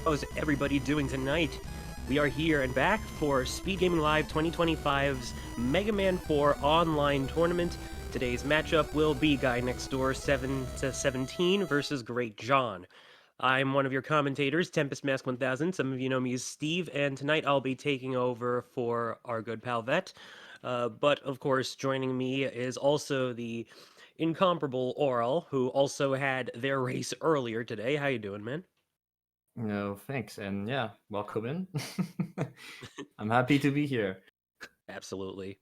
How's everybody doing tonight? We are here and back for Speedgaming Live 2025's Mega Man 4 online tournament. Today's matchup will be GuyNextDoor717 versus greatjhon. I'm one of your commentators, Tempest Mask 1000. Some of you know me as Steve, and tonight I'll be taking over for our good pal Vet. But of course, joining me is also the incomparable Oral, who also had their race earlier today. How you doing, man? No, thanks. And yeah, welcome in. I'm happy to be here. Absolutely.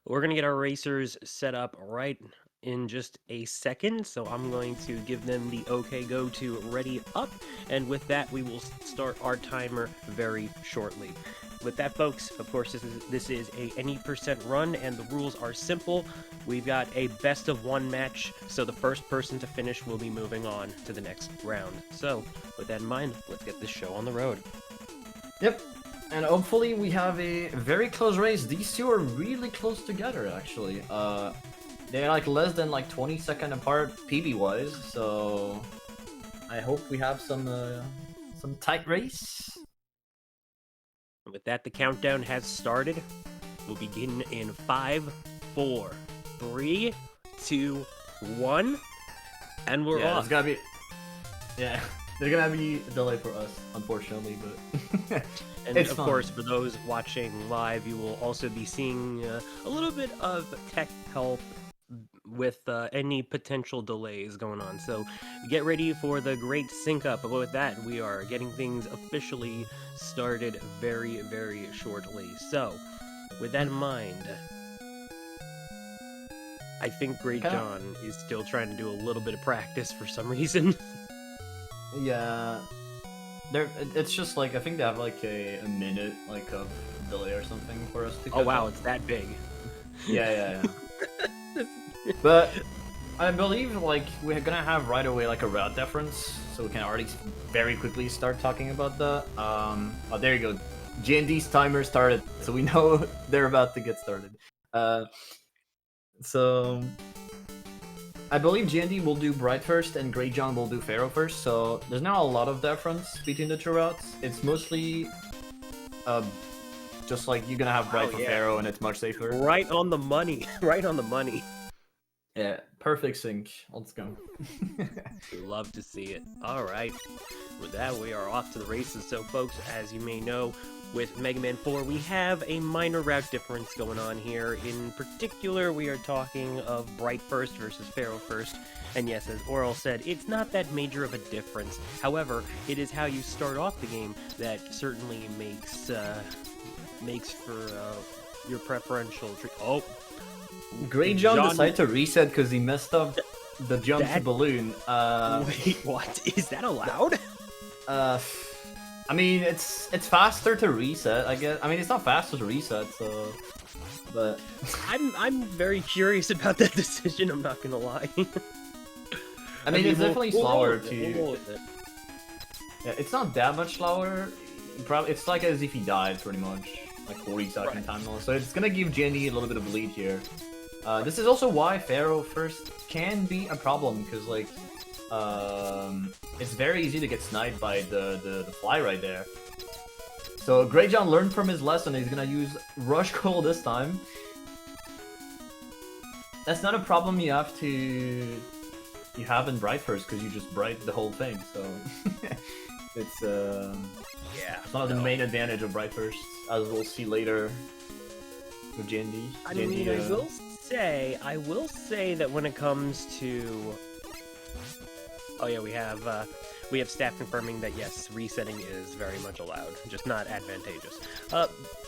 We're going to get our racers set up right in just a second, so I'm going to give them the OK go to ready up, and with that we will start our timer very shortly. With that, folks, of course, this is a any percent run, and the rules are simple. We've got a best of one match, so the first person to finish will be moving on to the next round. So, with that in mind, let's get this show on the road. Yep. And hopefully we have a very close race. These two are really close together, actually. They're like less than like 20 seconds apart PB wise, so I hope we have some tight race. With that, the countdown has started. We'll begin in 5, 4, 3, 2, 1, and we're off. It's gotta be. Yeah, there's gonna be a delay for us, unfortunately, but And it's of fun. course, for those watching live, you will also be seeing a little bit of tech help with any potential delays going on. So get ready for the great sync up. But with that, we are getting things officially started very, very shortly. So with that in mind, I think greatjhon is still trying to do a little bit of practice for some reason. Yeah. It's just like I think they have like a minute like of delay or something for us to. Oh wow, it's that big. Yeah. But I believe like we're gonna have right away like a route difference, so we can already very quickly start talking about that. Oh, there you go. G&D's timer started, so we know they're about to get started. So I believe G&D will do Bright first and greatjhon will do Pharaoh first, so there's not a lot of difference between the two routes. It's mostly just like you're gonna have Bright for Pharaoh and it's much safer. Right on the money. Right on the money. Yeah, perfect sync. Let's go. Love to see it. Alright. With that, we are off to the races. So, folks, as you may know, with Mega Man 4, we have a minor route difference going on here. In particular, we are talking of Bright first versus Pharaoh first. And yes, as Oral said, it's not that major of a difference. However, it is how you start off the game that certainly makes for your preferential treat. Oh! greatjhon decided to reset because he messed up the jump to balloon. Wait, what? Is that allowed? I mean, it's faster to reset, I guess. I mean, it's not faster to reset, so... But... I'm very curious about that decision, I'm not gonna lie. I mean, it's definitely slower to... We'll roll with it. Yeah, it's not that much slower. Probably, it's like as if he died, pretty much. Like 40-second time loss. So it's gonna give Jenny a little bit of a lead here. This is also why Pharaoh first can be a problem, because, like... it's very easy to get sniped by the fly right there. So greatjhon learned from his lesson. He's gonna use Rush Coil this time. That's not a problem you have in Bright first, because you just Bright the whole thing. So it's it's not the main advantage of Bright first, as we'll see later with Jandy. I mean, I will say that when it comes to... Oh yeah, we have staff confirming that yes, resetting is very much allowed, just not advantageous.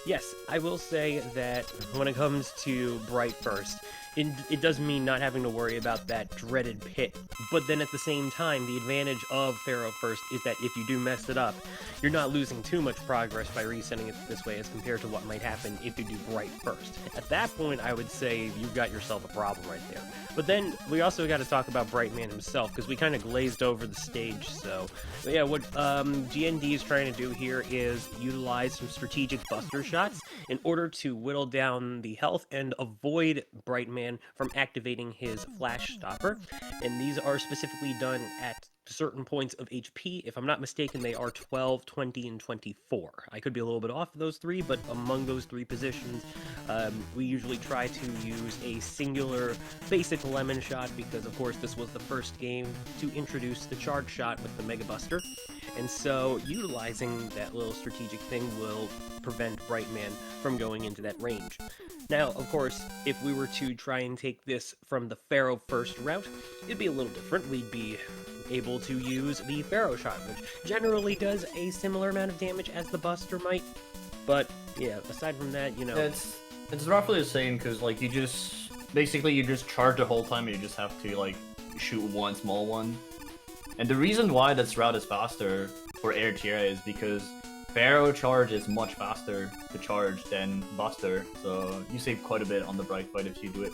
Yes, I will say that when it comes to Bright first, it does mean not having to worry about that dreaded pit, but then at the same time, the advantage of Pharaoh first is that if you do mess it up, you're not losing too much progress by resetting it this way as compared to what might happen if you do Bright first. At that point, I would say you've got yourself a problem right there. But then, we also got to talk about Brightman himself, because we kind of glazed over the stage, so... But yeah, what GND is trying to do here is utilize some strategic buster shots in order to whittle down the health and avoid Brightman from activating his flash stopper. And these are specifically done at certain points of HP. If I'm not mistaken, they are 12, 20, and 24. I could be a little bit off of those three, but among those three positions, we usually try to use a singular basic lemon shot because, of course, this was the first game to introduce the charge shot with the Mega Buster. And so utilizing that little strategic thing will prevent Brightman from going into that range. Now, of course, if we were to try and take this from the Pharaoh first route, it'd be a little different. We'd be able to use the Pharaoh shot, which generally does a similar amount of damage as the Buster might. But yeah, aside from that, you know, It's roughly the same because like you just charge the whole time and you just have to like shoot one small one. And the reason why this route is faster for air tier is because Pharaoh charge is much faster to charge than Buster, so you save quite a bit on the Bright Fight if you do it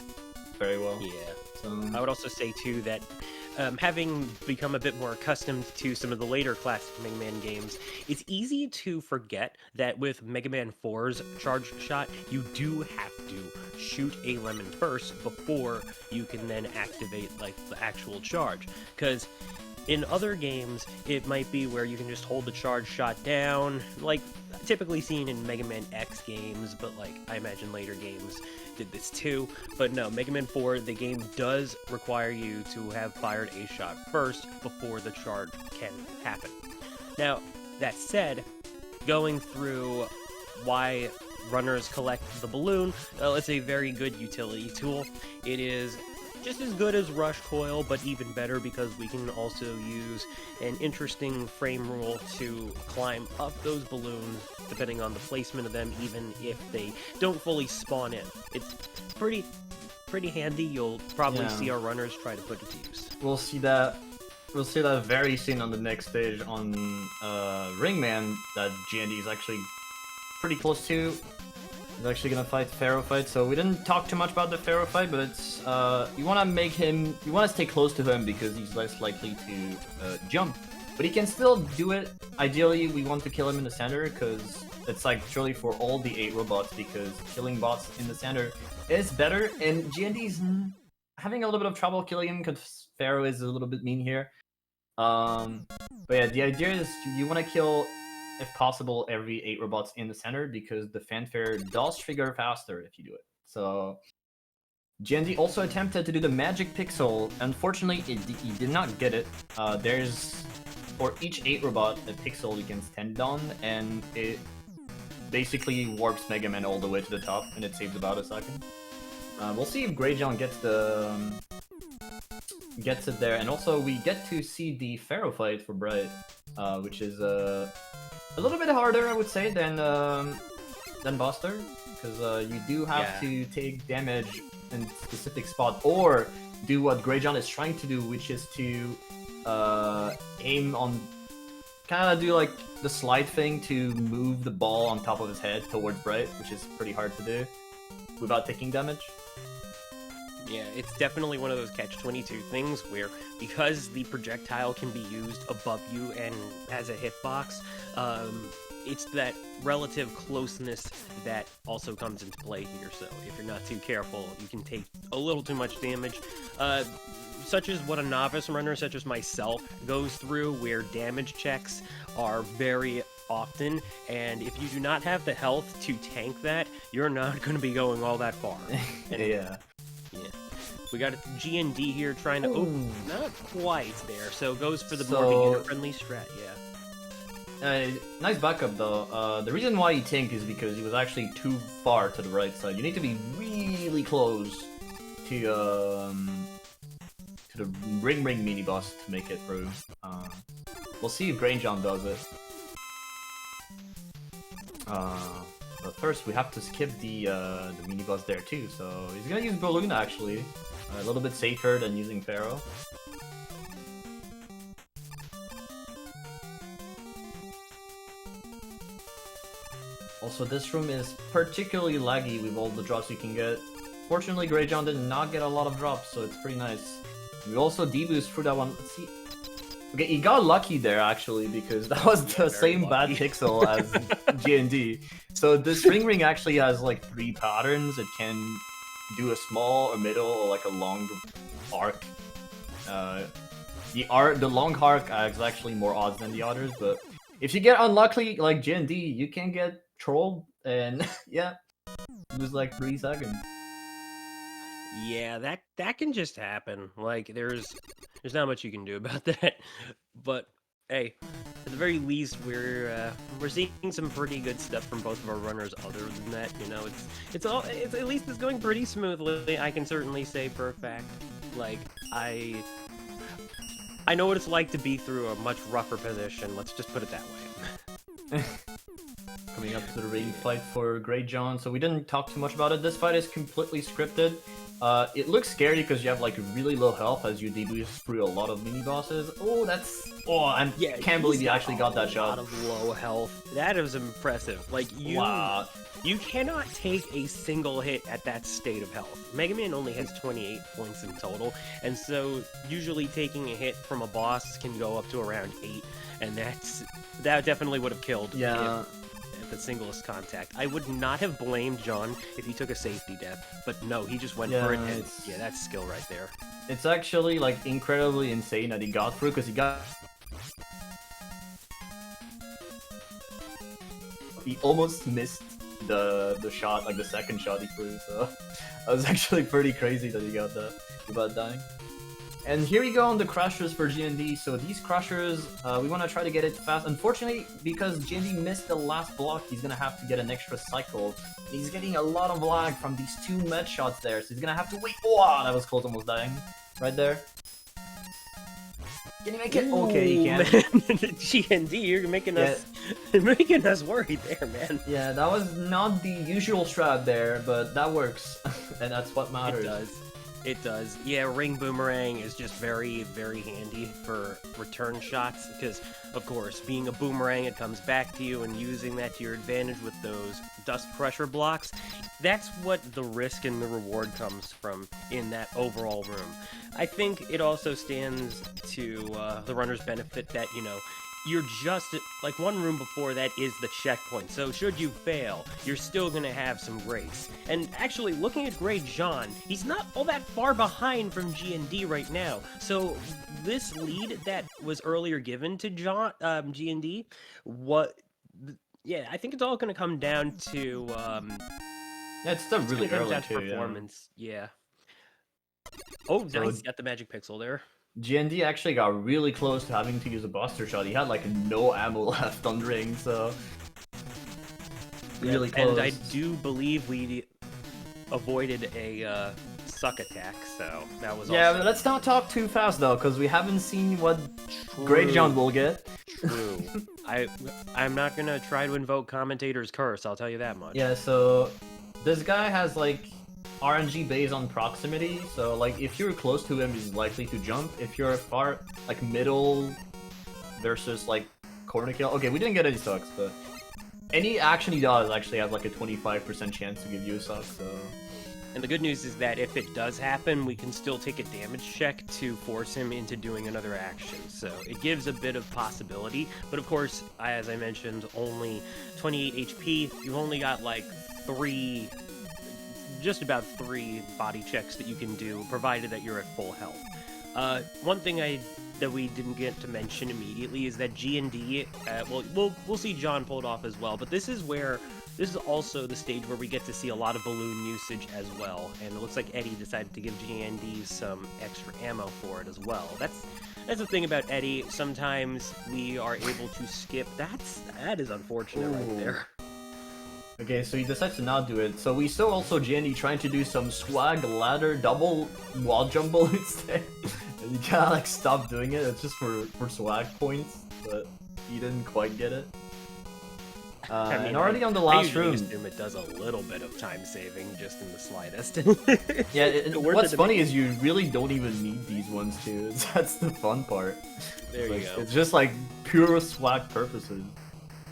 very well. yeah. So I would also say too that having become a bit more accustomed to some of the later classic Mega Man games, it's easy to forget that with Mega Man 4's charge shot, you do have to shoot a lemon first before you can then activate like the actual charge. Because in other games, it might be where you can just hold the charge shot down, like typically seen in Mega Man X games, but like I imagine later games did this too. But no, Mega Man 4, the game does require you to have fired a shot first before the charge can happen. Now, that said, going through why runners collect the balloon, it's a very good utility tool. It is just as good as Rush Coil, but even better because we can also use an interesting frame rule to climb up those balloons, depending on the placement of them, even if they don't fully spawn in. It's pretty handy. You'll probably see our runners try to put it to use. we'll see that very soon on the next stage on Ringman that GND is actually pretty close to. He's actually gonna fight Pharaoh fight, so we didn't talk too much about the Pharaoh fight, but it's you wanna stay close to him because he's less likely to jump. But he can still do it. Ideally, we want to kill him in the center because it's like truly for all the 8 robots because killing bots in the center is better. And GND's having a little bit of trouble killing him because Pharaoh is a little bit mean here. But yeah, the idea is you want to kill, if possible, every 8 robots in the center because the fanfare does trigger faster if you do it. So GND also attempted to do the magic pixel. Unfortunately, he did not get it. There's, for each 8 robot, a pixel you can stand on, and it basically warps Mega Man all the way to the top, and it saves about a second. We'll see if greatjhon gets it there, and also we get to see the Pharaoh fight for Bright, which is a little bit harder, I would say, than Buster, because you do have to take damage in a specific spot, or do what greatjhon is trying to do, which is to aim on, kind of do like the slide thing to move the ball on top of his head towards Bright, which is pretty hard to do without taking damage. Yeah, it's definitely one of those catch-22 things where, because the projectile can be used above you and as a hitbox, it's that relative closeness that also comes into play here. So if you're not too careful, you can take a little too much damage. Such as what a novice runner such as myself goes through, where damage checks are very often, and if you do not have the health to tank that, you're not going to be going all that far. Yeah. We got a GND here trying to... not quite there, so goes for the more beginner-friendly strat, nice backup, though. The reason why he tanked is because he was actually too far to the right side. You need to be really close to the Ring mini-boss to make it through. We'll see if greatjhon does it. But first, we have to skip the mini-boss there, too. So he's gonna use Balloon, actually. A little bit safer than using Pharaoh. Also, this room is particularly laggy with all the drops you can get. Fortunately, greatjhon did not get a lot of drops, so it's pretty nice. We also deboost through that one. Let's see. Okay, he got lucky there, actually, because that was the same bad pixel as GND. So this ring actually has, like, 3 patterns. It can do a small, a middle, or, like, a long arc. The long arc is actually more odds than the others, but if you get unlucky like GND, you can get trolled and yeah, lose like 3 seconds. Yeah, that can just happen. Like there's not much you can do about that. But hey, at the very least, we're seeing some pretty good stuff from both of our runners. Other than that, you know, it's at least it's going pretty smoothly. I can certainly say for a fact. Like I know what it's like to be through a much rougher position. Let's just put it that way. Coming up to the ring fight for greatjhon. So we didn't talk too much about it. This fight is completely scripted. It looks scary because you have like really low health as you debut through a lot of mini bosses. Oh, I can't believe you actually got that shot. A lot of low health. That is impressive. Like you cannot take a single hit at that state of health. Mega Man only has 28 points in total, and so usually taking a hit from a boss can go up to around 8, and that definitely would have killed. Yeah. The singlest contact. I would not have blamed John if he took a safety death, but no, he just went for it, and yeah, that's skill right there. It's actually like incredibly insane that he got through because he almost missed the shot, like the second shot he threw. So that was actually pretty crazy that he got that without dying. And here we go on the crushers for GND. So these crushers, we want to try to get it fast. Unfortunately, because GND missed the last block, he's going to have to get an extra cycle. He's getting a lot of lag from these 2 med shots there, so he's going to have to wait. Oh, that was close, almost dying. Right there. Can he make it? Ooh, okay, he can. GND, you're making us worried there, man. Yeah, that was not the usual strat there, but that works. And that's what matters. It does. It does. Yeah, ring boomerang is just very, very handy for return shots because, of course, being a boomerang, it comes back to you, and using that to your advantage with those dust pressure blocks, that's what the risk and the reward comes from in that overall room. I think it also stands to the runner's benefit that, you know, you're just, like, one room before that is the checkpoint, so should you fail, you're still gonna have some grace. And actually, looking at greatjhon, he's not all that far behind from GND right now, so this lead that was earlier given to GND, I think it's all gonna come down to, yeah, it's still really early too, performance, yeah. Oh, nice, got the magic pixel there. GND actually got really close to having to use a buster shot. He had like no ammo left on ring, so really close. And I do believe we avoided a suck attack, so that was yeah. But let's not talk too fast though, because we haven't seen what greatjhon will get. True. I'm not gonna try to invoke commentator's curse. I'll tell you that much. Yeah. So this guy has like RNG based on proximity, so like if you're close to him, he's likely to jump. If you're far, like middle versus like corner kill. Okay, we didn't get any sucks, but any action he does actually has like a 25% chance to give you a suck. So. And the good news is that if it does happen, we can still take a damage check to force him into doing another action. So it gives a bit of possibility, but of course, as I mentioned, only 28 HP. You've only got like just about 3 body checks that you can do, provided that you're at full health. One thing that we didn't get to mention immediately is that GND, we'll see John pulled off as well, but this is also the stage where we get to see a lot of balloon usage as well, and it looks like Eddie decided to give GND some extra ammo for it as well. That's the thing about Eddie, sometimes we are able to skip. That is unfortunate. Ooh. Right there. Okay, so he decides to not do it. So we saw also GND trying to do some swag ladder double wall jump instead. And he kind of like stopped doing it. It's just for swag points, but he didn't quite get it. And already on the last room. I assume it does a little bit of time saving, just in the slightest. Yeah, what's funny is you really don't even need these ones too. That's the fun part. There you go. It's just like pure swag purposes.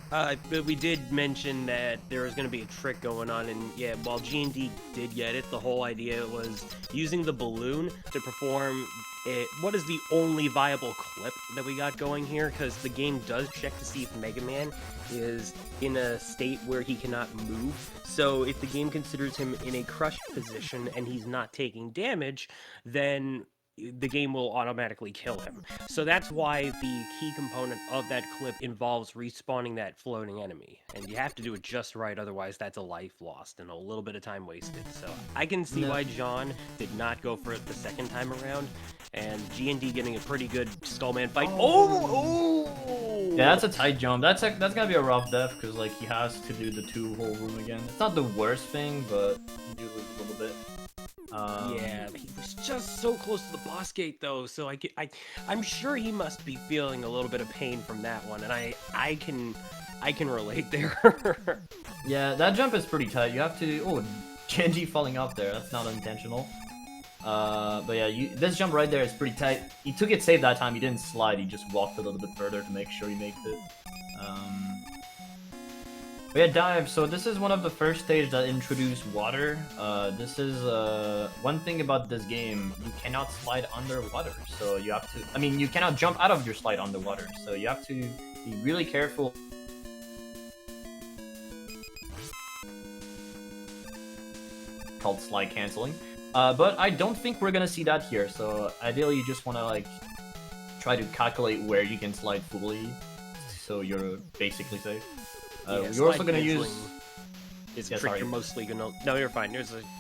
But we did mention that there was going to be a trick going on, and yeah, while GND did get it, the whole idea was using the balloon to perform what is the only viable clip that we got going here, because the game does check to see if Mega Man is in a state where he cannot move. So if the game considers him in a crushed position and he's not taking damage, then the game will automatically kill him. So that's why the key component of that clip involves respawning that floating enemy. And you have to do it just right, otherwise that's a life lost and a little bit of time wasted. So I can see why John did not go for it the second time around, and GND getting a pretty good Skullman fight. Oh! Yeah, that's a tight jump. That's gonna be a rough death, because like he has to do the 2-hole room again. It's not the worst thing, but you do lose a little bit. Yeah, he was just so close to the boss gate though, so I'm sure he must be feeling a little bit of pain from that one, and I can relate there. Yeah, that jump is pretty tight. You have to... Oh, Genji falling off there. That's not intentional. But yeah, this jump right there is pretty tight. He took it safe that time. He didn't slide. He just walked a little bit further to make sure he makes it. But yeah, dive. So this is one of the first stages that introduced water. This is one thing about this game. You cannot slide underwater. So you have to... I mean, you cannot jump out of your slide underwater. So you have to be really careful. Called slide canceling. But I don't think we're gonna see that here, so ideally you just wanna like try to calculate where you can slide fully, so you're basically safe. You're also gonna use... It's a trick you're mostly gonna... No, you're fine.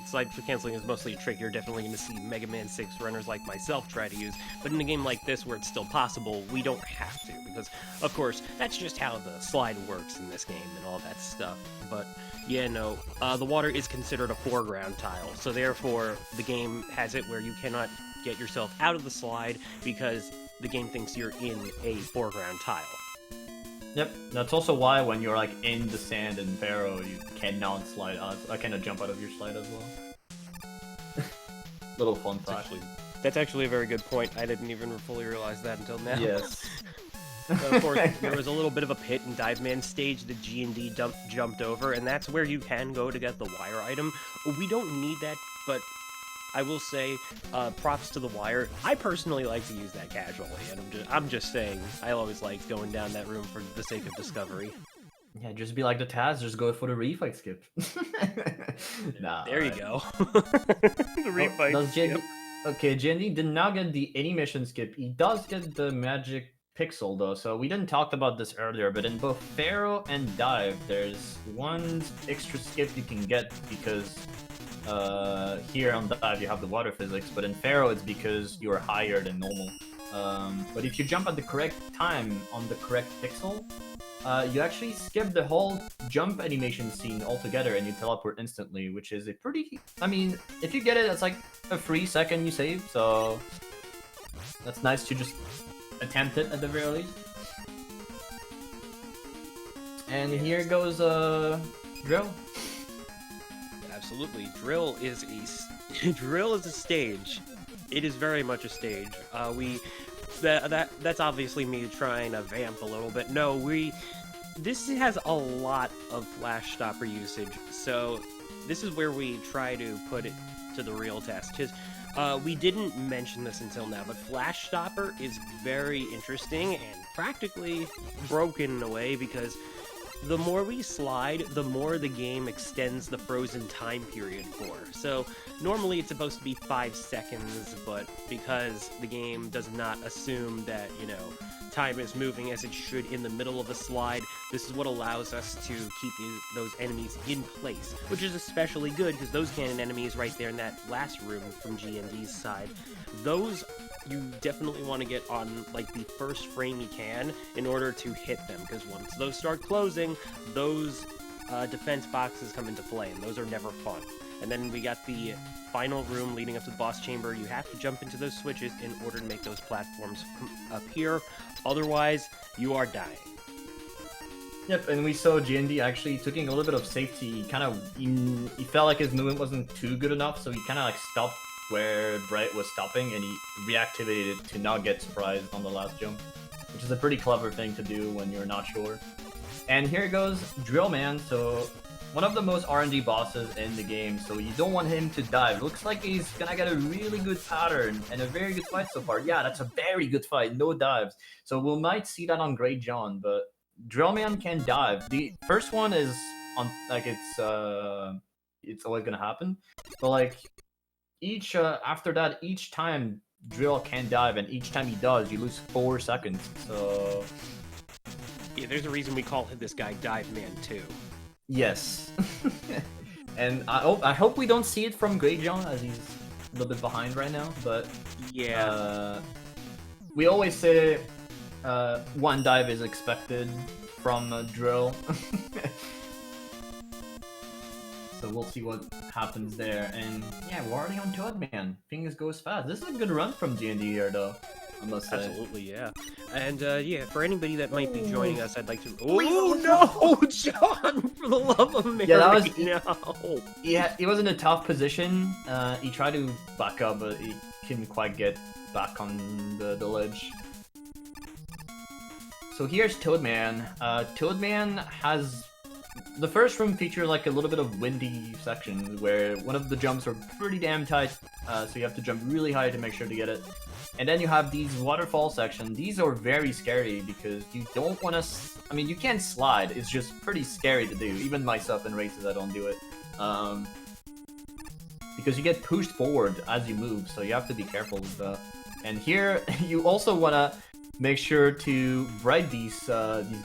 Slide canceling is mostly a trick you're definitely gonna see Mega Man 6 runners like myself try to use, but in a game like this where it's still possible, we don't have to, because, of course, that's just how the slide works in this game and all that stuff. But, yeah, no, the water is considered a foreground tile, so therefore the game has it where you cannot get yourself out of the slide because the game thinks you're in a foreground tile. Yep, that's also why when you're like in the sand in Pharaoh, you cannot slide out. I cannot jump out of your slide as well. Little fun fact. That's actually a very good point. I didn't even fully realize that until now. Yes. Of course, there was a little bit of a pit in Dive Man stage that GND jumped over, and that's where you can go to get the wire item. We don't need that, but I will say, props to the wire. I personally like to use that casually, and I'm just saying, I always like going down that room for the sake of discovery. Yeah, just be like the Taz, just go for the refight skip. Nah. There you go. The refight skip. Okay, Jindy did not get the any mission skip. He does get the magic pixel though, so we didn't talk about this earlier, but in both Pharaoh and Dive, there's one extra skip you can get because here on Dive you have the water physics, but in Pharaoh it's because you're higher than normal. But if you jump at the correct time on the correct pixel, you actually skip the whole jump animation scene altogether and you teleport instantly, which is a pretty... I mean, if you get it, it's like a free second you save, so that's nice to just attempt it at the very least. And here goes Drill. Absolutely, Drill is a stage. It is very much a stage. That's obviously me trying to vamp a little bit. No, this has a lot of flash stopper usage, so this is where we try to put it to the real test. Because we didn't mention this until now, but flash stopper is very interesting and practically broken in a way because the more we slide, the more the game extends the frozen time period for. So normally it's supposed to be 5 seconds, but because the game does not assume that, time is moving as it should in the middle of a slide, this is what allows us to keep those enemies in place, which is especially good because those cannon enemies right there in that last room from GND's side, those you definitely want to get on like the first frame you can in order to hit them, because once those start closing, those defense boxes come into play, and those are never fun. And then we got the final room leading up to the boss chamber. You have to jump into those switches in order to make those platforms appear, otherwise you are dying. Yep, and we saw GND actually taking a little bit of safety. He felt like his movement wasn't too good enough, so he kind of like stopped where Bright was stopping, and he reactivated it to not get surprised on the last jump, which is a pretty clever thing to do when you're not sure. And here goes Drillman, so one of the most RNG bosses in the game, so you don't want him to dive. Looks like he's gonna get a really good pattern and a very good fight so far. Yeah, that's a very good fight, no dives. So we might see that on greatjhon, but Drillman can dive. The first one is on, like, it's always gonna happen, but like, after that, each time Drill can dive, and each time he does, you lose 4 seconds. So Yeah, there's a reason we call this guy Dive Man too. yes. And I hope we don't see it from greatjhon, as he's a little bit behind right now. But yeah, we always say one dive is expected from drill. So we'll see what happens there. And yeah, we're already on Toadman. Things goes fast. This is a good run from G&D here, though, I must say. absolutely, yeah. And yeah, for anybody that might be joining us, I'd like to. Oh no, John! For the love of Mary, Yeah, that was no. Yeah, he was in a tough position. He tried to back up, but he couldn't quite get back on the ledge. So here's Toadman. Toadman has the first room features like a little bit of windy section where one of the jumps are pretty damn tight, so you have to jump really high to make sure to get it. And then you have these waterfall sections. These are very scary because you don't want to. I mean, you can slide. It's just pretty scary to do. Even myself in races, I don't do it. Because you get pushed forward as you move, so you have to be careful with that. And here, you also want to make sure to bribe these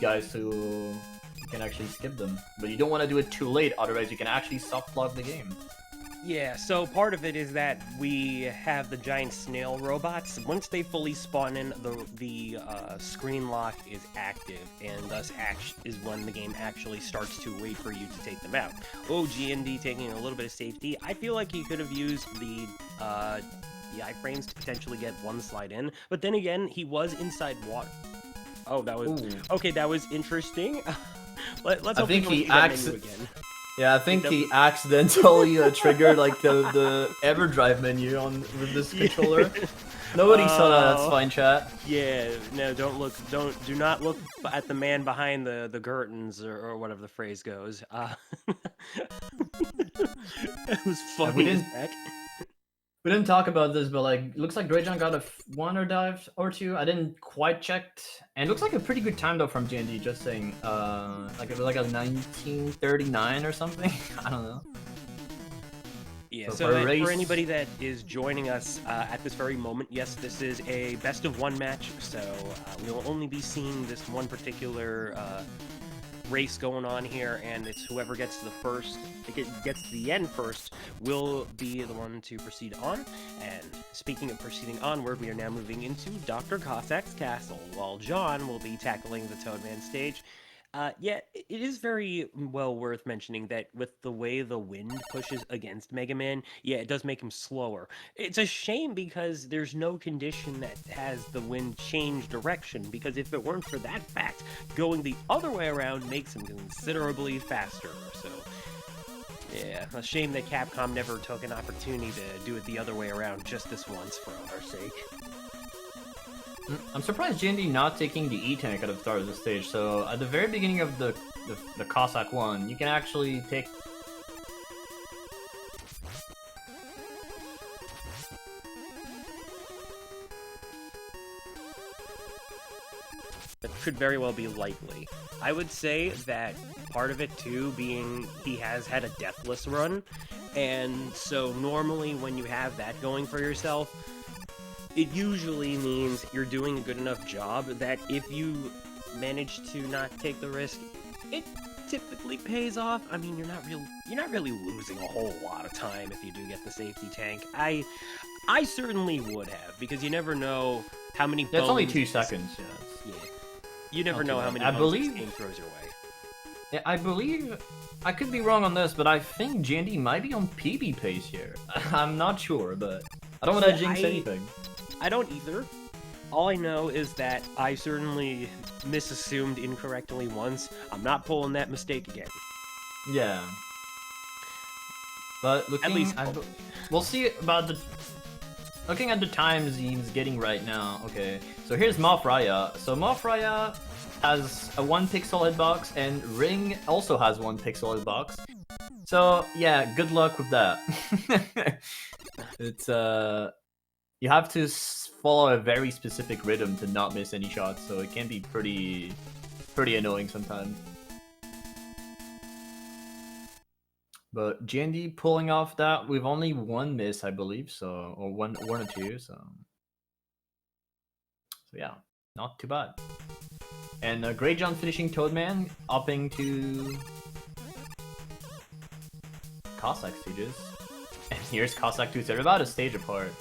guys so you can actually skip them. But you don't want to do it too late, otherwise you can actually soft lock the game. Yeah, so part of it is that we have the giant snail robots. Once they fully spawn in, the screen lock is active, and thus is when the game actually starts to wait for you to take them out. Oh, GND taking a little bit of safety. I feel like he could have used the iframes to potentially get one slide in, but then again, he was inside water. Oh, that was... Ooh. Okay, that was interesting. Let's hope he acts again. Yeah, I think he accidentally triggered like the EverDrive menu with this controller. Nobody saw that. That's fine, chat. Yeah, no, do not look at the man behind the curtains or whatever the phrase goes. It was funny as heck. We didn't talk about this, but like, looks like greatjhon got a one or dive or two. I didn't quite check, and it looks like a pretty good time though from GND. Just saying, like it was like a 1939 or something. I don't know. Yeah. So for anybody that is joining us at this very moment, yes, this is a best of one match. So we will only be seeing this one particular race going on here, and it's whoever gets to gets to the end first will be the one to proceed on. And speaking of proceeding onward, we are now moving into Dr. Cossack's castle, while John will be tackling the Toadman stage. Yeah, it is very well worth mentioning that with the way the wind pushes against Mega Man, yeah, it does make him slower. It's a shame because there's no condition that has the wind change direction, because if it weren't for that fact, going the other way around makes him considerably faster. So, yeah, a shame that Capcom never took an opportunity to do it the other way around just this once for our sake. I'm surprised GND not taking the E-Tank at the start of the stage. So at the very beginning of the Cossack one, you can actually take... That could very well be likely. I would say that part of it too being he has had a deathless run, and so normally when you have that going for yourself, it usually means you're doing a good enough job that if you manage to not take the risk, it typically pays off. I mean, you're not really losing a whole lot of time if you do get the safety tank. I certainly would have, because you never know how many bones... That's only 2 seconds, yeah. You never know how many bones this game throws your way. Yeah, I believe... I could be wrong on this, but I think GND might be on PB pace here. I'm not sure, but I don't want to jinx anything. I don't either. All I know is that I certainly misassumed incorrectly once. I'm not pulling that mistake again. Yeah. But looking... At least... we'll see about the... Looking at the times he's getting right now. Okay, so here's Moth Raya. So Moth Raya has a 1 pixel hitbox, and Ring also has 1 pixel hitbox. So yeah, good luck with that. It's you have to follow a very specific rhythm to not miss any shots, so it can be pretty annoying sometimes. But GND pulling off that with only 1 miss, I believe, so, or one or two, so So yeah, not too bad. And greatjhon finishing Toadman, upping to Cossack stages. And here's Cossack 2. They're about a stage apart.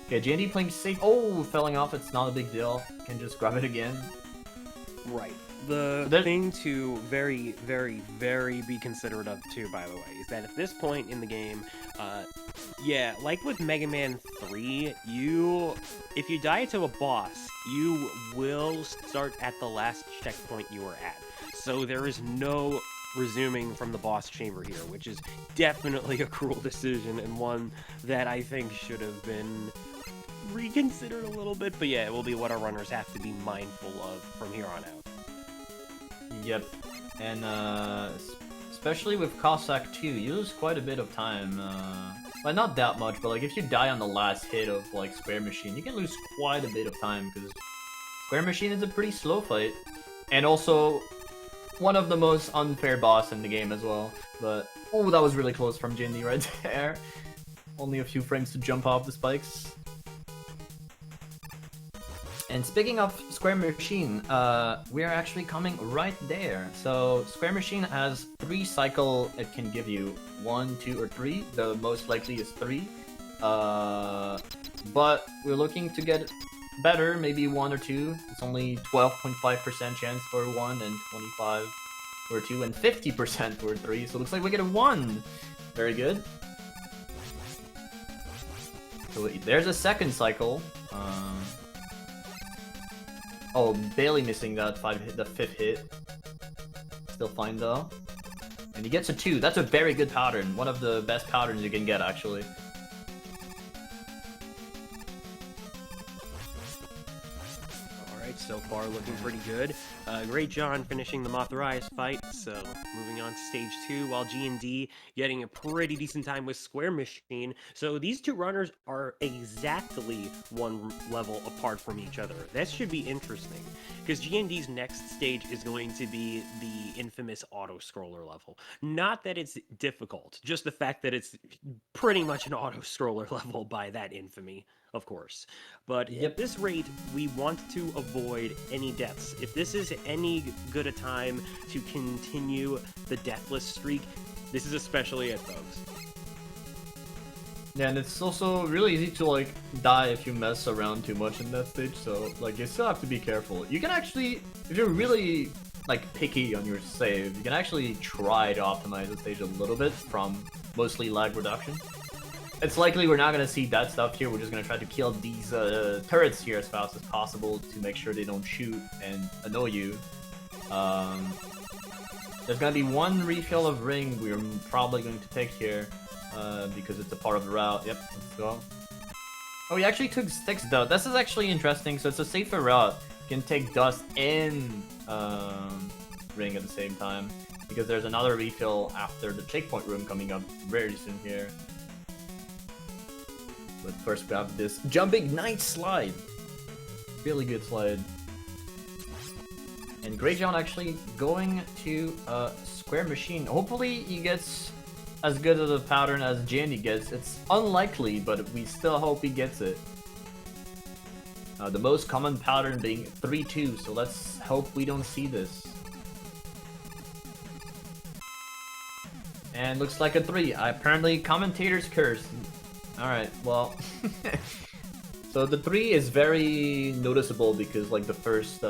Okay, GND playing safe. Oh, falling off. It's not a big deal. Can just grab it again. Right. The thing to very, very, very be considerate of too, by the way, is that at this point in the game, yeah, like with Mega Man 3, if you die to a boss, you will start at the last checkpoint you were at. So there is no resuming from the boss chamber here, which is definitely a cruel decision and one that I think should have been reconsidered a little bit. But yeah, it will be what our runners have to be mindful of from here on out. Yep, and especially with Cossack 2, you lose quite a bit of time. Well, not that much, but like if you die on the last hit of like Square Machine, you can lose quite a bit of time because Square Machine is a pretty slow fight, and also one of the most unfair boss in the game as well. But oh, that was really close from Jindy right there. Only a few frames to jump off the spikes. And speaking of Square Machine, we are actually coming right there. So Square Machine has 3 cycle it can give you. 1, 2, or 3. The most likely is 3. But we're looking to get better, maybe 1 or 2. It's only 12.5% chance for 1 and 25 for 2 and 50% for 3. So it looks like we get a 1. Very good. So there's a second cycle. Oh, barely missing that 5th hit. Still fine though. And he gets a 2. That's a very good pattern. One of the best patterns you can get, actually. Alright, so far looking pretty good. greatjhon finishing the Motherize fight, so moving on to stage 2, while G&D getting a pretty decent time with Square Machine. So these two runners are exactly one level apart from each other. That should be interesting, because G&D's next stage is going to be the infamous auto-scroller level. Not that it's difficult, just the fact that it's pretty much an auto-scroller level by that infamy, of course. But at this rate, we want to avoid any deaths. If this is any good a time to continue the deathless streak, this is especially it, folks. Yeah, and it's also really easy to like die if you mess around too much in that stage, so like you still have to be careful. You can actually, if you're really like picky on your save, you can actually try to optimize the stage a little bit from mostly lag reduction. It's likely we're not going to see that stuff here. We're just going to try to kill these turrets here as fast as possible to make sure they don't shoot and annoy you. There's going to be 1 refill of ring we're probably going to take here because it's a part of the route. Yep, let's go. Oh, he actually took sticks though. This is actually interesting. So it's a safer route. You can take dust and ring at the same time because there's another refill after the checkpoint room coming up very soon here. But first grab this jumping night slide. Really good slide. And greatjhon actually going to Square Machine. Hopefully he gets as good of a pattern as Jandy gets. It's unlikely, but we still hope he gets it. The most common pattern being 3-2, so let's hope we don't see this. And looks like a 3. Apparently commentators curse. Alright, well, so the 3 is very noticeable because like the first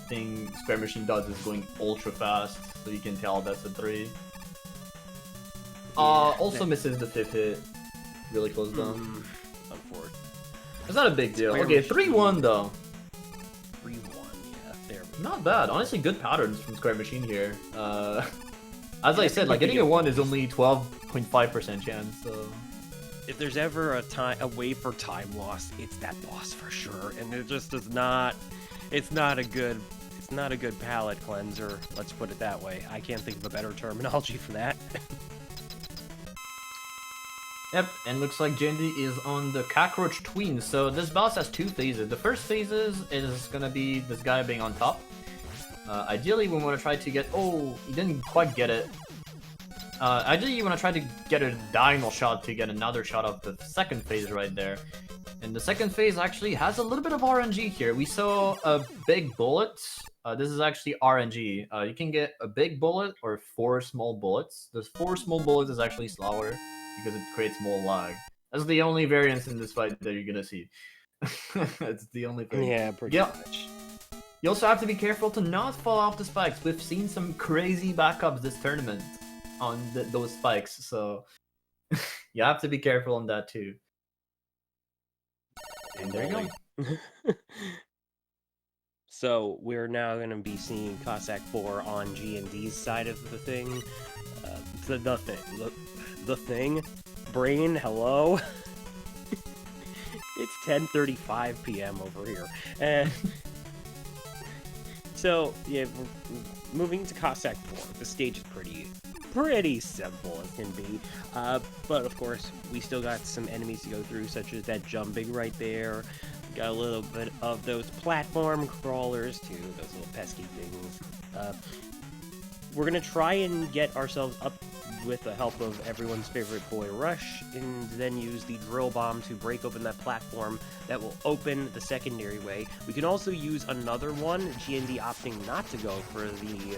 thing Square Machine does is going ultra fast, so you can tell that's a 3. Also misses the 5th hit, really close down. Unfortunate. It's not a big deal. Okay, 3-1 though. 3-1, yeah, there we go. Not bad, honestly good patterns from Square Machine here. As I said, like getting a 1 is only 12.5% chance, so... If there's ever a way for time loss, it's that boss for sure, and it just does not. It's not a good palate cleanser. Let's put it that way. I can't think of a better terminology for that. Yep, and looks like Jindy is on the Cockroach Tween. So this boss has 2 phases. The first phases is gonna be this guy being on top. Ideally, we want to try to get. Oh, he didn't quite get it. Ideally, you want to try to get a diagonal shot to get another shot of the second phase right there. And the second phase actually has a little bit of RNG here. We saw a big bullet. This is actually RNG. You can get a big bullet or 4 small bullets. The 4 small bullets is actually slower because it creates more lag. That's the only variance in this fight that you're gonna see. It's the only thing. Yeah, pretty much. You also have to be careful to not fall off the spikes. We've seen some crazy backups this tournament on those spikes, so you have to be careful on that too. And there you go. So we're now going to be seeing Cossack 4 on G&D's side of the thing. The thing. Brain, hello? It's 10:35 p.m. over here. So, yeah, we're moving to Cossack 4. The stage is pretty simple as can be. But of course, we still got some enemies to go through, such as that jumping right there. Got a little bit of those platform crawlers too, those little pesky things. We're gonna try and get ourselves up with the help of everyone's favorite boy Rush, and then use the drill bomb to break open that platform that will open the secondary way. We can also use another one, G&D opting not to go for the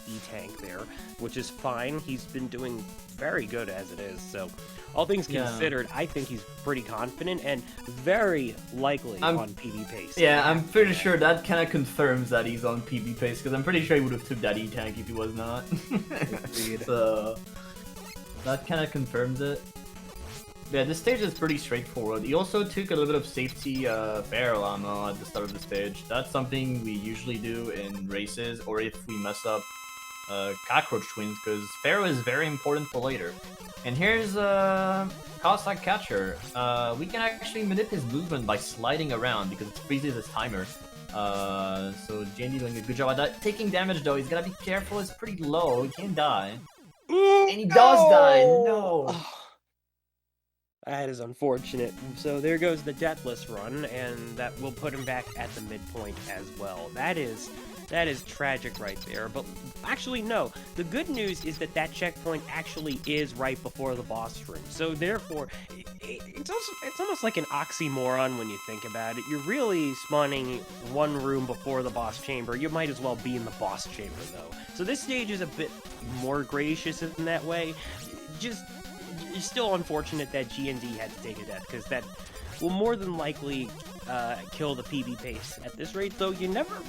E-tank there, which is fine. He's been doing very good as it is, so all things considered, I think he's pretty confident and very likely on PB pace. Yeah, I'm pretty sure that kind of confirms that he's on PB pace, because I'm pretty sure he would have took that E-tank if he was not. So that kind of confirms it. Yeah, this stage is pretty straightforward. He also took a little bit of safety barrel ammo at the start of the stage. That's something we usually do in races, or if we mess up cockroach twins, because Pharaoh is very important for later. And here's Cossack Catcher. We can actually manipulate his movement by sliding around because it freezes his timer. So Jandy doing a good job at that. Taking damage though, he's gotta be careful. It's pretty low. He can't die. And he does die. No. That is unfortunate. So there goes the Deathless run, and that will put him back at the midpoint as well. That is tragic right there. But actually, no. The good news is that that checkpoint actually is right before the boss room. So therefore, it's almost like an oxymoron when you think about it. You're really spawning one room before the boss chamber. You might as well be in the boss chamber, though. So this stage is a bit more gracious in that way. It's still unfortunate that G&D had to take a death, because that will more than likely kill the PB pace at this rate, though you never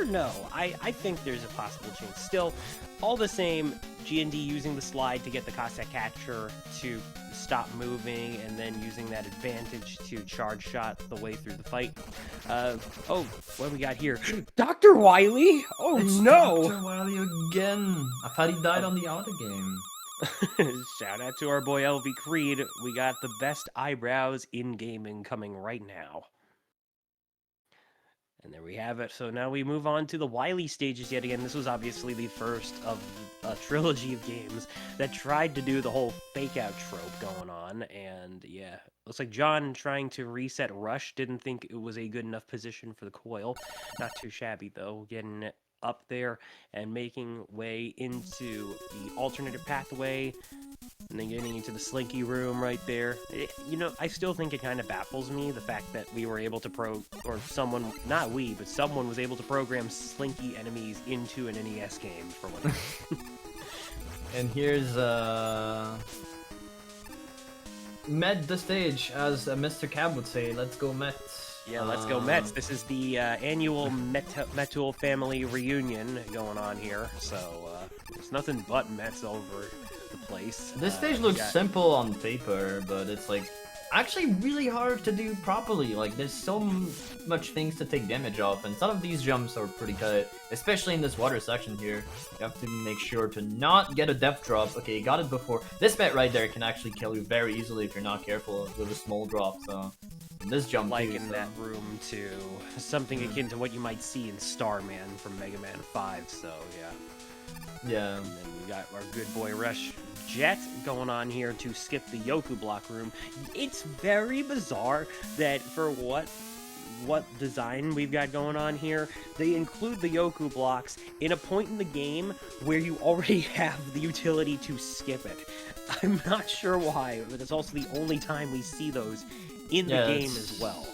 know. I think there's a possible chance. Still, all the same, G&D using the slide to get the Cossack Catcher to stop moving, and then using that advantage to charge shot the way through the fight. Oh, what do we got here? Dr. Wily? Oh, it's no! Dr. Wily again. I thought he died on the other game. Shout out to our boy LV Creed. We got the best eyebrows in gaming coming right now. And there we have it. So now we move on to the Wily stages yet again. This was obviously the first of a trilogy of games that tried to do the whole fake out trope going on. And yeah, looks like John, trying to reset Rush, didn't think it was a good enough position for the coil. Not too shabby though, getting it up there and making way into the alternative pathway, and then getting into the Slinky room right there. You know, I still think it kind of baffles me, the fact that we were able to someone was able to program Slinky enemies into an NES game for one. And here's Met the stage, as Mr. Cab would say. Let's go Met. Yeah, let's go Mets. This is the annual Metul family reunion going on here, so there's nothing but Mets over the place. This stage looks simple on paper, but it's like actually really hard to do properly. Like, there's so much things to take damage off, and some of these jumps are pretty tight, especially in this water section here. You have to make sure to not get a depth drop. Okay, you got it before. This Met right there can actually kill you very easily if you're not careful with a small drop, so... This jump in that room to something akin to what you might see in Starman from Mega Man 5, so yeah. And then we got our good boy Rush Jet going on here to skip the Yoku block room. It's very bizarre that for what design we've got going on here, they include the Yoku blocks in a point in the game where you already have the utility to skip it. I'm not sure why, but it's also the only time we see those in the game as well.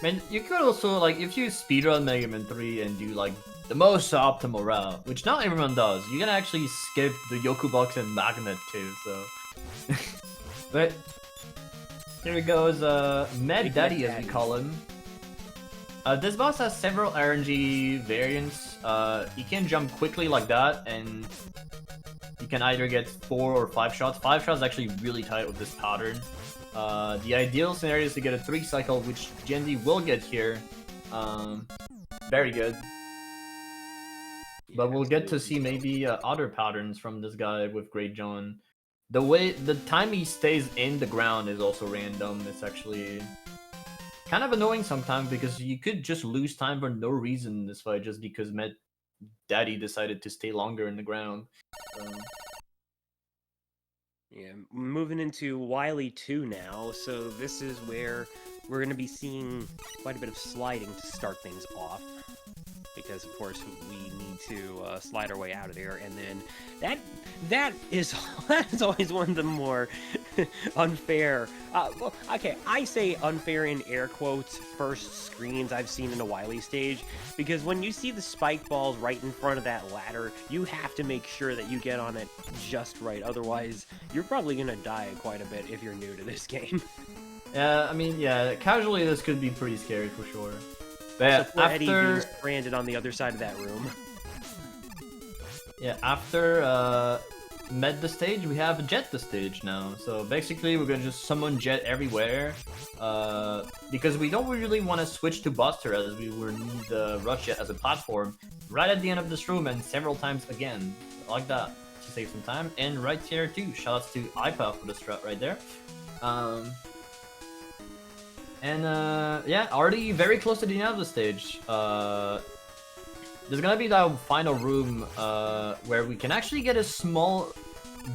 Man, you could also, like, if you speedrun Mega Man 3 and do, like, the most optimal route, which not everyone does, you can actually skip the Yoku Box and Magnet too, so... But, here he goes, Med Daddy as we call him. This boss has several RNG variants. You can jump quickly like that, and you can either get 4 or 5 shots. 5 shots is actually really tight with this pattern. The ideal scenario is to get a 3 cycle, which GND will get here. Very good. But we'll get to see maybe other patterns from this guy with greatjhon. The time he stays in the ground is also random. It's actually kind of annoying sometimes because you could just lose time for no reason in this fight just because Med Daddy decided to stay longer in the ground. Yeah, moving into Wily 2 now, so this is where we're going to be seeing quite a bit of sliding to start things off. Because, of course, we need to slide our way out of there, and then that is always one of the more unfair, well, okay, I say unfair in air quotes, first screens I've seen in a Wily stage, because when you see the spike balls right in front of that ladder, you have to make sure that you get on it just right, otherwise you're probably going to die quite a bit if you're new to this game. Yeah, I mean, yeah, casually this could be pretty scary for sure. But so Eddie being stranded on the other side of that room. Yeah, after Med the stage, we have Jet the stage now. So basically, we're gonna just summon Jet everywhere, because we don't really want to switch to Buster as we will need the Rush Jet as a platform right at the end of this room and several times again, like that, to save some time. And right here too, shoutouts to iPad for the strat right there. Yeah, already very close to the end of the stage. There's gonna be that final room where we can actually get a small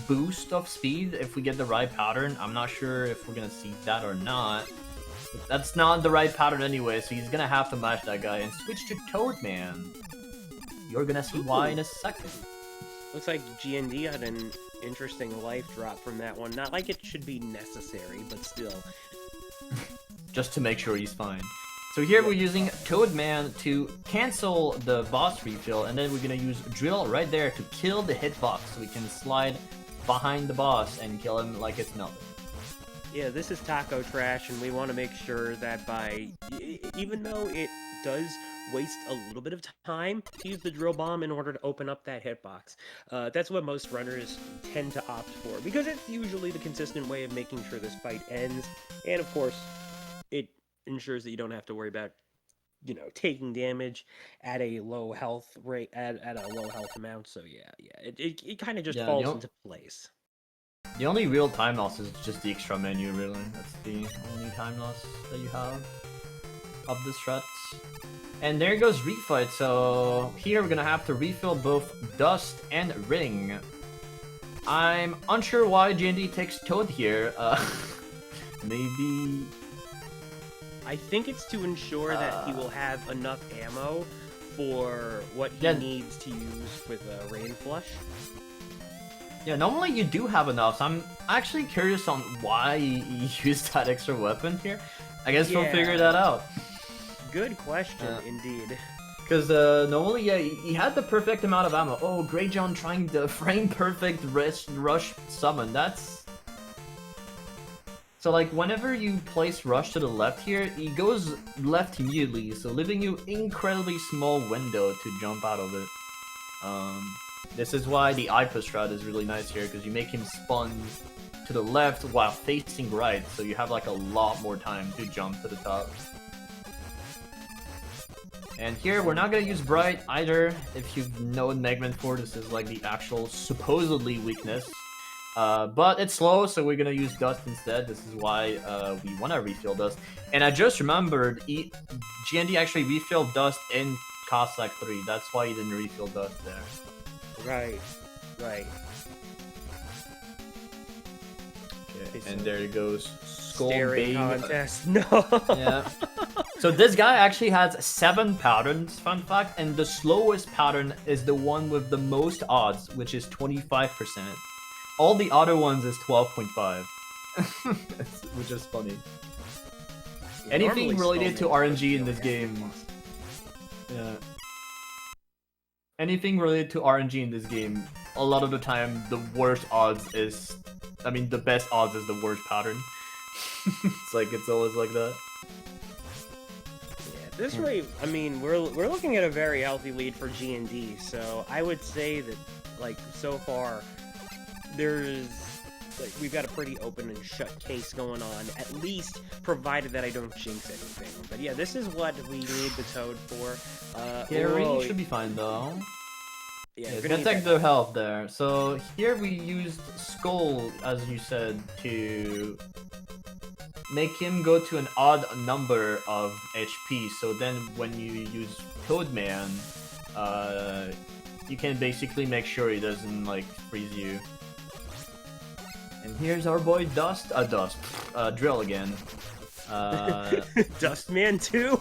boost of speed if we get the right pattern. I'm not sure if we're gonna see that or not. But that's not the right pattern anyway, so he's gonna have to match that guy and switch to Toadman. You're gonna see why in a second. Looks like GND had an interesting life drop from that one. Not like it should be necessary, but still. Just to make sure he's fine. So here we're using Toadman to cancel the boss refill, and then we're gonna use Drill right there to kill the hitbox, so we can slide behind the boss and kill him like it's nothing. Yeah, this is Taco Trash, and we want to make sure that even though it does waste a little bit of time to use the drill bomb in order to open up that hitbox. That's what most runners tend to opt for, because it's usually the consistent way of making sure this fight ends, and of course, it ensures that you don't have to worry about, you know, taking damage at a low health rate, at a low health amount. So yeah, it kind of just falls into place. The only real time loss is just the extra menu, really. That's the only time loss that you have of the strats. And there goes Refight. So here we're gonna have to refill both Dust and Ring. I'm unsure why GND takes Toad here. Maybe... I think it's to ensure that he will have enough ammo for what he needs to use with a Rain Flush. Yeah, normally you do have enough, so I'm actually curious on why he used that extra weapon here. I guess we'll figure that out. Good question, indeed. Because normally, yeah, he had the perfect amount of ammo. Oh, greatjhon trying the frame-perfect rush summon. That's... So, like, whenever you place Rush to the left here, he goes left immediately, so leaving you incredibly small window to jump out of it. This is why the Ipa strat is really nice here, because you make him spun to the left while facing right, so you have, like, a lot more time to jump to the top. And here, we're not gonna use Bright either. If you know Mega Man 4, this is, like, the actual supposedly weakness. But it's slow, so we're gonna use Dust instead. This is why we wanna refill Dust. And I just remembered, GND actually refilled Dust in Cossack 3. That's why he didn't refill Dust there. Right. Okay, and there it goes. Staring contest. No. Yeah. So this guy actually has 7 patterns, fun fact, and the slowest pattern is the one with the most odds, which is 25%. All the other ones is 12.5, which is funny. Anything Normally related to Skullman RNG in would this kill game. Yeah. Anything related to RNG in this game, a lot of the time, the worst odds is... I mean, the best odds is the worst pattern. It's always like that. Yeah, at this rate, I mean, we're looking at a very healthy lead for G&D, so I would say that, like, so far, we've got a pretty open and shut case going on, at least provided that I don't jinx anything. But yeah, this is what we need the Toad for. Gary should be fine though. Yeah, Yeah, we're gonna gonna take need the health there. So here we used Skull, as you said, to make him go to an odd number of HP. So then when you use Toadman, you can basically make sure he doesn't like freeze you. And here's our boy Drill again. Dustman too.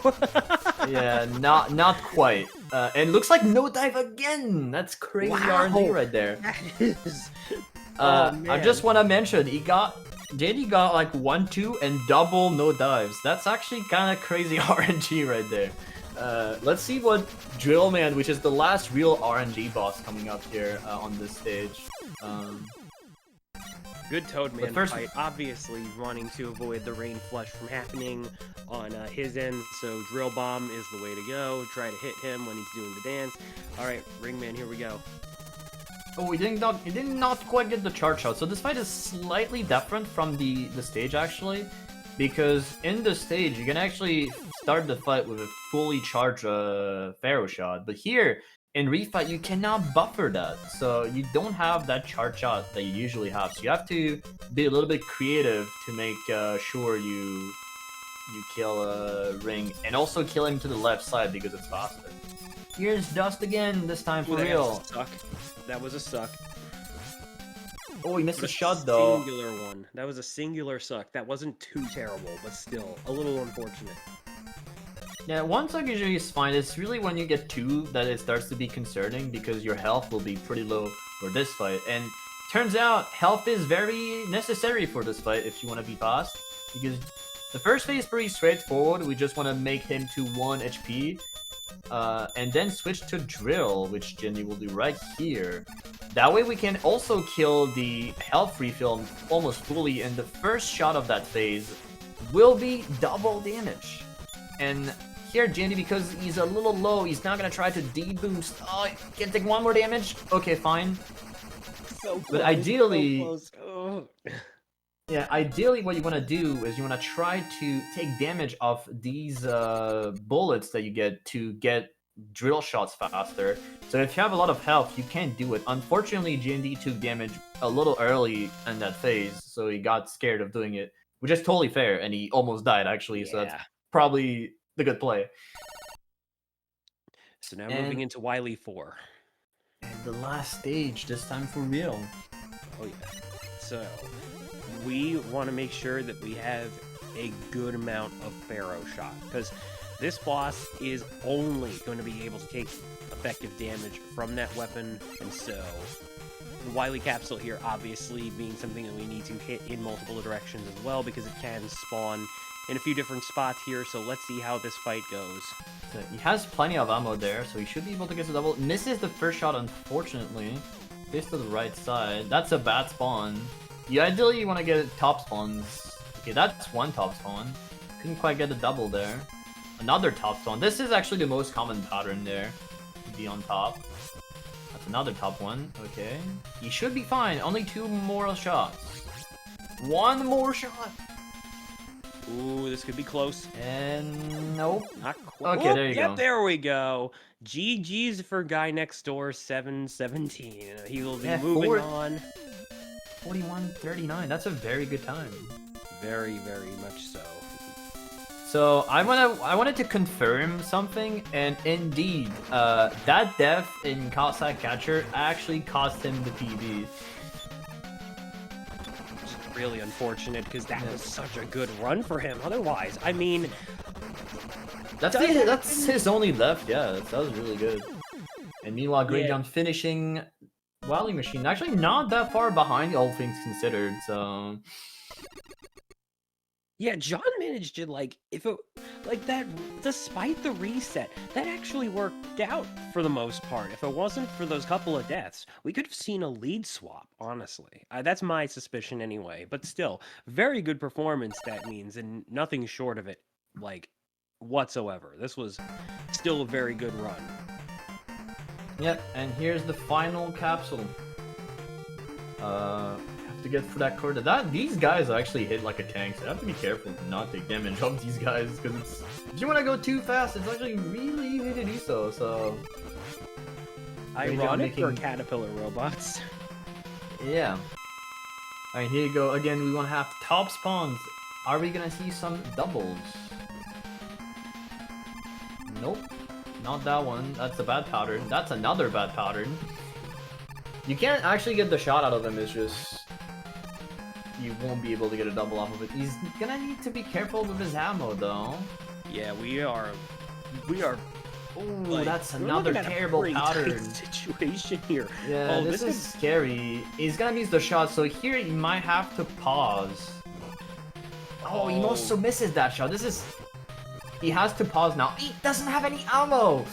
Yeah, not quite. And looks like no dive again. That's crazy RNG right there. That is. I just want to mention JD got like 1, 2, and double no dives. That's actually kind of crazy RNG right there. Let's see what Drillman, which is the last real RNG boss coming up here on this stage. Good Toadman first... fight, obviously wanting to avoid the Rain Flush from happening on his end, so Drill Bomb is the way to go. Try to hit him when he's doing the dance. Alright, Ringman, here we go. Oh, he did not quite get the charge shot. So this fight is slightly different from the stage, actually. Because in the stage, you can actually start the fight with a fully charged Pharaoh shot. But here, in refight, you cannot buffer that, so you don't have that charge shot that you usually have. So you have to be a little bit creative to make sure you kill Ring, and also kill him to the left side because it's faster. Here's Dust again, this time for real. That was a suck. Oh, he missed a shot though. Singular one. That was a singular suck. That wasn't too terrible, but still a little unfortunate. Yeah, one suck usually is fine. It's really when you get 2 that it starts to be concerning because your health will be pretty low for this fight. And turns out health is very necessary for this fight if you want to be fast. Because the first phase is pretty straightforward. We just want to make him to 1 HP. And then switch to Drill, which Jenny will do right here. That way we can also kill the health refill almost fully, and the first shot of that phase will be double damage. And here, Jandy, because he's a little low, he's not gonna try to deboost. Oh, he can take 1 more damage? Okay, fine. So close, but ideally... so close. Yeah, ideally what you want to do is you want to try to take damage off these bullets that you get to get drill shots faster. So if you have a lot of health, you can't do it. Unfortunately, G&D took damage a little early in that phase, so he got scared of doing it, which is totally fair, and he almost died, actually, so that's probably the good play. So now moving into Wily 4. And the last stage, this time for real. Oh yeah. So, we want to make sure that we have a good amount of Pharaoh shot, because this boss is only going to be able to take effective damage from that weapon, and so the Wily Capsule here obviously being something that we need to hit in multiple directions as well, because it can spawn in a few different spots here, so let's see how this fight goes. So he has plenty of ammo there, so he should be able to get the double. Misses the first shot, unfortunately. This to the right side. That's a bad spawn. You ideally want to get top spawns. Okay, that's 1 top spawn. Couldn't quite get the double there. Another top spawn. This is actually the most common pattern there. To be on top. That's another top one. Okay. He should be fine. Only 2 more shots. 1 more shot. Ooh, this could be close. And nope. Not quite. Okay, there you go. Yep, there we go. GG's for GuyNextDoor717. He will be moving on. 41:39. That's a very good time. Very, very much so. So I wanted to confirm something, and indeed, that death in Cossack Catcher actually cost him the PB. Which is really unfortunate, because that was such a good run for him. Otherwise, I mean, that's his only left. Yeah, that was really good. And meanwhile, greatjhon finishing Wily Machine, actually not that far behind, all things considered. So Yeah, John managed to if it like that despite the reset, that actually worked out for the most part. If it wasn't for those couple of deaths, we could have seen a lead swap, honestly. That's my suspicion anyway, but still, very good performance that means and nothing short of it like whatsoever. This was still a very good run. Yep, and here's the final capsule. Have to get for that quarter. These guys actually hit like a tank, so I have to be careful to not take damage off these guys, because if you want to go too fast, it's actually really easy to do so. So Ironic for caterpillar robots. Yeah. Alright, here you go. Again, we want to have top spawns. Are we gonna see some doubles? Nope. Not that one. That's a bad pattern. That's another bad pattern. You can't actually get the shot out of him, it's just... You won't be able to get a double off of it. He's gonna need to be careful with his ammo, though. Yeah, we are... Ooh, that's another terrible pattern. Situation here. Yeah, this is scary. He's gonna miss the shot, so here he might have to pause. Oh, he also misses that shot. This is... He has to pause now. He doesn't have any ammo!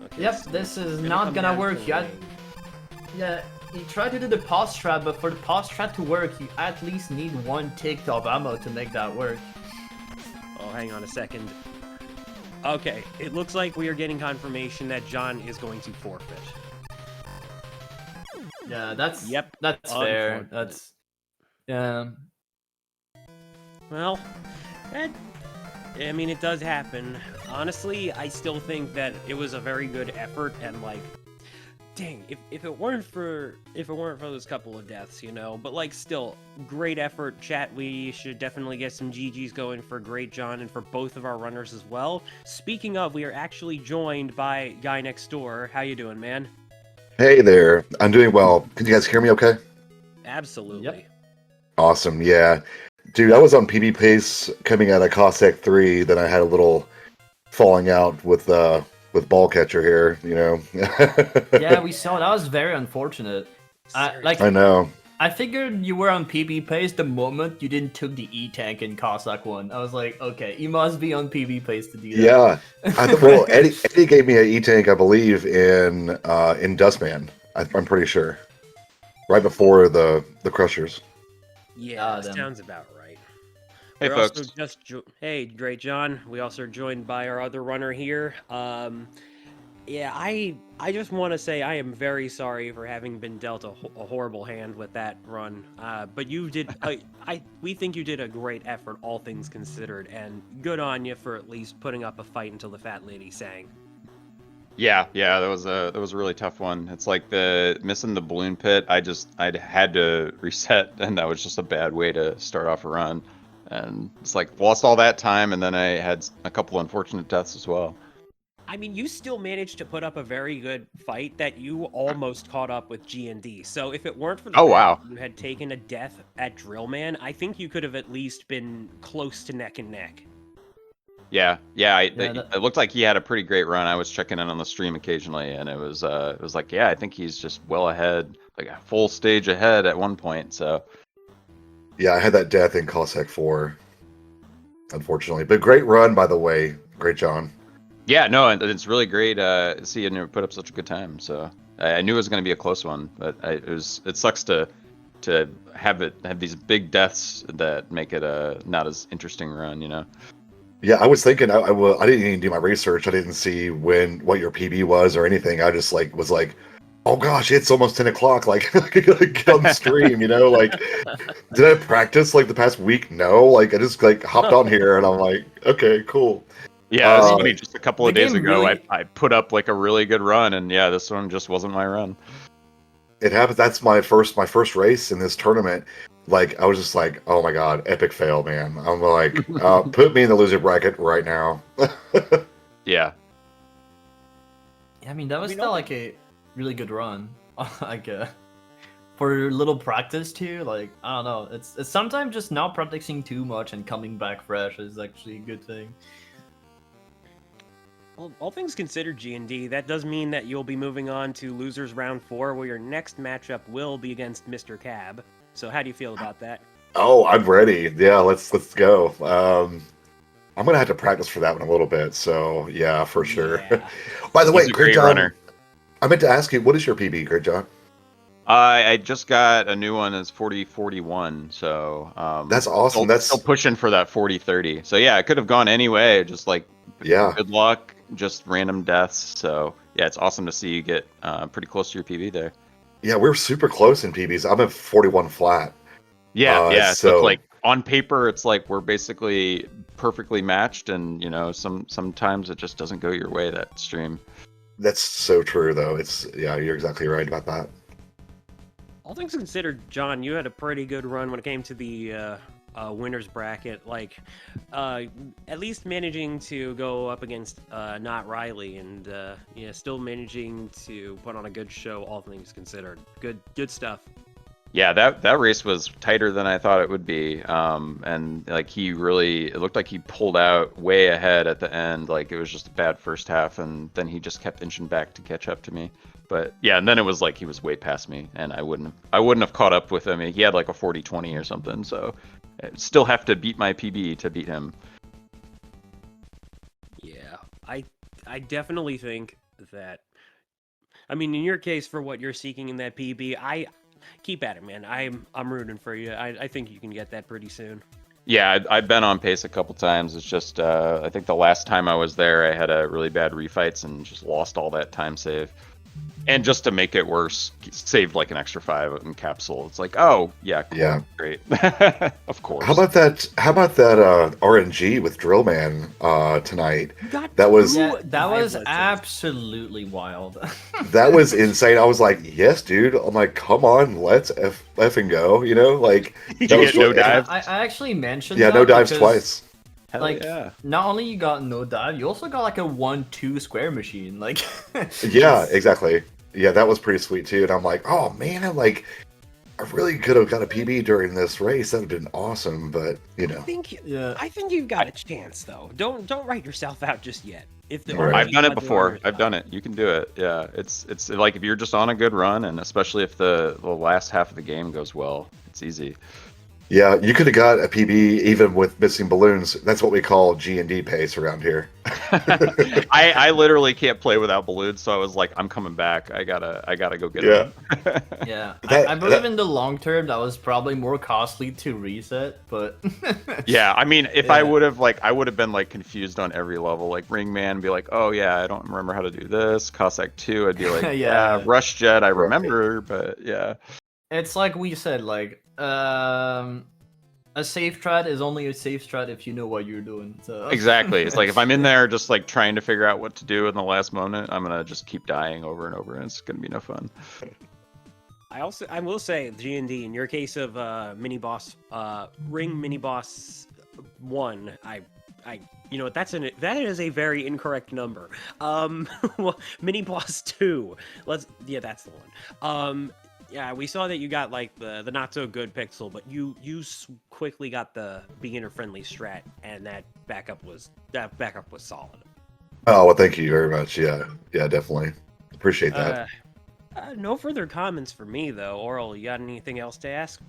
Okay, yep, this is not gonna work yet. Yeah, you try to do the pause strat, but for the pause strat to work, you at least need one tick of ammo to make that work. Oh, hang on a second. Okay, it looks like we are getting confirmation that John is going to forfeit. Yeah, that's that's fair. That's well, I mean, it does happen. Honestly, I still think that it was a very good effort, and dang, if it weren't for those couple of deaths, you know, but still, great effort, chat. We should definitely get some GGs going for greatjhon and for both of our runners as well. Speaking of, we are actually joined by GuyNextDoor. How you doing, man? Hey there, I'm doing well. Can you guys hear me okay? Absolutely. Yep. Awesome, yeah. Dude, I was on PB Pace coming out of Cossack 3, then I had a little falling out with ball catcher here, you know. Yeah, we saw that was very unfortunate. I know. I figured you were on PB Pace the moment you didn't took the E-tank in Cossack 1. I was like, okay, you must be on PB Pace to do that. Yeah. Well, Eddie gave me an E-tank, I believe, in Dustman. I'm pretty sure. Right before the Crushers. Yeah, sounds about right. Hey, We're folks. also hey, greatjhon. We also are joined by our other runner here. Yeah, I just want to say I am very sorry for having been dealt a horrible hand with that run. But you did. We think you did a great effort, all things considered, and good on you for at least putting up a fight until the fat lady sang. Yeah, that was a really tough one. It's like missing the balloon pit. I'd had to reset, and that was just a bad way to start off a run. And it's like lost all that time, and then I had a couple unfortunate deaths as well. I mean, you still managed to put up a very good fight that you almost caught up with G&D. So if it weren't for the fact that you had taken a death at Drillman, I think you could have at least been close to neck and neck. Yeah. It looked like he had a pretty great run. I was checking in on the stream occasionally, and it was like, yeah, I think he's just well ahead, like a full stage ahead at one point. So. Yeah, I had that death in Cossack 4, unfortunately. But great run, by the way. Greatjhon. Yeah, no, and it's really great seeing you put up such a good time. So I knew it was going to be a close one, but it sucks to have these big deaths that make it a not as interesting run, you know. Yeah, I was thinking I didn't even do my research. I didn't see what your PB was or anything. I just was like, oh gosh, it's almost 10 o'clock. Like get on the stream, you know. Like, did I practice the past week? No. I just hopped on here and I'm like, okay, cool. Yeah, it's funny. Just a couple of days ago, I put up a really good run, and yeah, this one just wasn't my run. It happens. That's my first race in this tournament. I was just like, oh my god, epic fail, man. I'm like, put me in the loser bracket right now. Yeah. I mean, that was still a really good run. For little practice too. I don't know. It's sometimes just not practicing too much and coming back fresh is actually a good thing. Well, all things considered, G&D, that does mean that you'll be moving on to Losers Round 4, where your next matchup will be against Mr. Cab. So how do you feel about that? Oh, I'm ready. Yeah, let's go. I'm gonna have to practice for that one a little bit. So yeah, for sure. Yeah. By the He's way, a great GreatJhon, runner. I meant to ask you, what is your PB, GreatJhon? I just got a new one. It's 4041. So That's awesome. still pushing for that 4030. So yeah, it could have gone any way. Just like Yeah. good luck, just random deaths. So yeah, it's awesome to see you get pretty close to your PB there. Yeah, we're super close in PBs. I'm at 41 flat. Yeah, yeah. So it's So like on paper, it's like we're basically perfectly matched, and sometimes it just doesn't go your way that stream. that's so true, though. Yeah, you're exactly right about that. All things considered, John, you had a pretty good run when it came to the winners bracket. Like, at least managing to go up against not Riley, and still managing to put on a good show. All things considered, good stuff. Yeah, that race was tighter than I thought it would be. And like it looked like he pulled out way ahead at the end. Like it was just a bad first half, and then he just kept inching back to catch up to me. But yeah, and then it was like he was way past me, and I wouldn't have caught up with him. He had like a 40-20 or something, so I'd still have to beat my PB to beat him. Yeah, I definitely think that. I mean, in your case, for what you're seeking in that PB, I keep at it, man. I'm rooting for you. I think you can get that pretty soon. Yeah, I've been on pace a couple times. It's just I think the last time I was there, I had a really bad refights and just lost all that time save. And just to make it worse, saved like an extra 5 in capsule. It's like, oh yeah, cool, Yeah. great, of course. How about that RNG with Drillman tonight? That was That was absolutely wild. that was insane. I was like, yes, dude. I'm like, come on, let's effing go. You know, like Did that you was get no fun. dive? I actually mentioned Yeah, that no dives because, twice. Hell like, yeah. not only you got no dive, you also got like a 1-2 square machine. Like, Yeah, exactly. Yeah, that was pretty sweet too. And I'm like, oh man, I'm like, I really could have got a PB during this race. That would have been awesome. But you know, I think you've got a chance though. Don't write yourself out just yet. If the Right. I've done it other before. runners I've done it. You can do it. Yeah, it's like if you're just on a good run, and especially if the last half of the game goes well, it's easy. yeah, you could have got a PB even with missing balloons. That's what we call G&D pace around here. I literally can't play without balloons, so I was like, I'm coming back. I gotta go get Yeah. them. yeah, That- I believe that- in the long term that was probably more costly to reset, but Yeah, I mean, if I Yeah. would have been like confused on every level, like Ringman, be like, oh yeah, I don't remember how to do this. Cossack 2, I'd be like, Yeah. yeah, Rush Jet, I remember, but yeah. it's like we said, like a safe strat is only a safe strat if you know what you're doing. So Exactly. It's like if I'm in there just like trying to figure out what to do in the last moment, I'm gonna just keep dying over and over, and it's gonna be no fun. I will say G&D in your case of mini boss ring mini boss 1, I that is a very incorrect number. Well, mini boss 2. That's the one. Yeah, we saw that you got like the not so good pixel, but you quickly got the beginner friendly strat, and that backup was solid. Oh well, thank you very much. Yeah, definitely appreciate that. No further comments for me though. Oral, you got anything else to ask?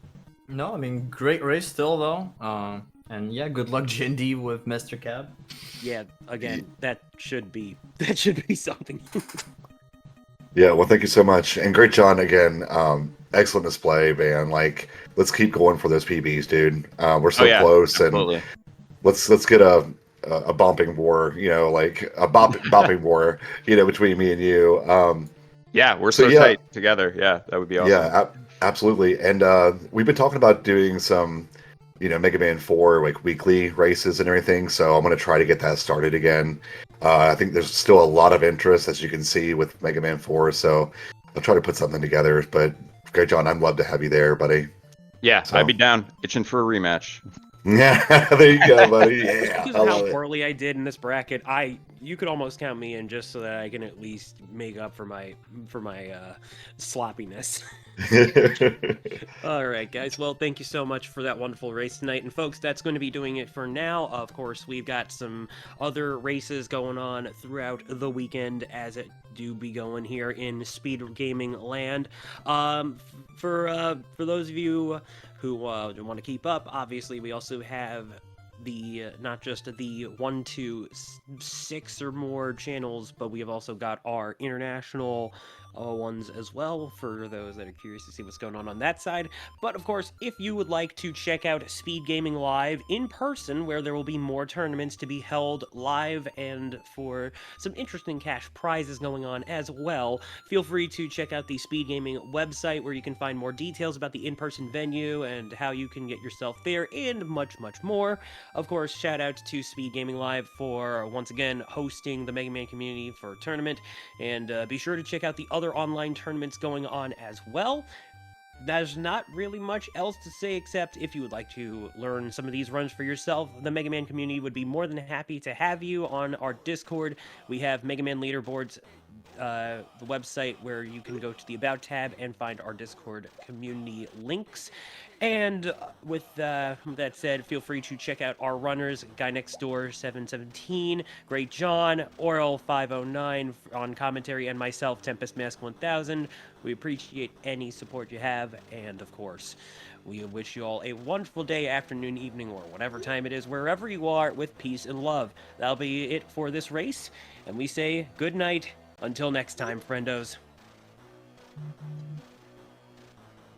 No, I mean, great race still though. And yeah, good luck Jindy with Mr. Cab. Yeah, again, that should be something. Yeah, well, thank you so much, and great, John. Again, excellent display, man. Like, let's keep going for those PBs, dude. We're so close, absolutely. and let's get a bumping war. You know, like a bopping war. You know, between me and you. Yeah, we're so tight together. Yeah, that would be awesome. Yeah, absolutely. And we've been talking about doing some, Mega Man 4 like weekly races and everything. So I'm gonna try to get that started again. I think there's still a lot of interest, as you can see, with Mega Man 4. So I'll try to put something together. But great, John, I'd love to have you there, buddy. Yeah, So- I'd be down, itching for a rematch. Yeah, there you go, buddy. Yeah, Because I of how love it. poorly I did in this bracket, you could almost count me in just so that I can at least make up for my sloppiness. All right, guys. Well, thank you so much for that wonderful race tonight. And folks, that's going to be doing it for now. Of course, we've got some other races going on throughout the weekend as it do be going here in speed gaming land. For those of you who want to keep up, obviously we also have the not just the 1 to 6 or more channels, but we have also got our international ones as well, for those that are curious to see what's going on that side. But of course, if you would like to check out Speed Gaming Live in person, where there will be more tournaments to be held live and for some interesting cash prizes going on as well, feel free to check out the Speed Gaming website, where you can find more details about the in-person venue and how you can get yourself there, and much more. Of course, shout out to Speed Gaming Live for once again hosting the Mega Man community for a tournament, and be sure to check out the other online tournaments going on as well. There's not really much else to say, except if you would like to learn some of these runs for yourself, the Mega Man community would be more than happy to have you on our Discord. We have Mega Man leaderboards, the website, where you can go to the About tab and find our Discord community links. And with that said, feel free to check out our runners, GuyNextDoor717, greatjhon, Oral509 on commentary, and myself, TempestMask1000. We appreciate any support you have, and of course, we wish you all a wonderful day, afternoon, evening, or whatever time it is, wherever you are, with peace and love. That'll be it for this race, and we say good night until next time, friendos.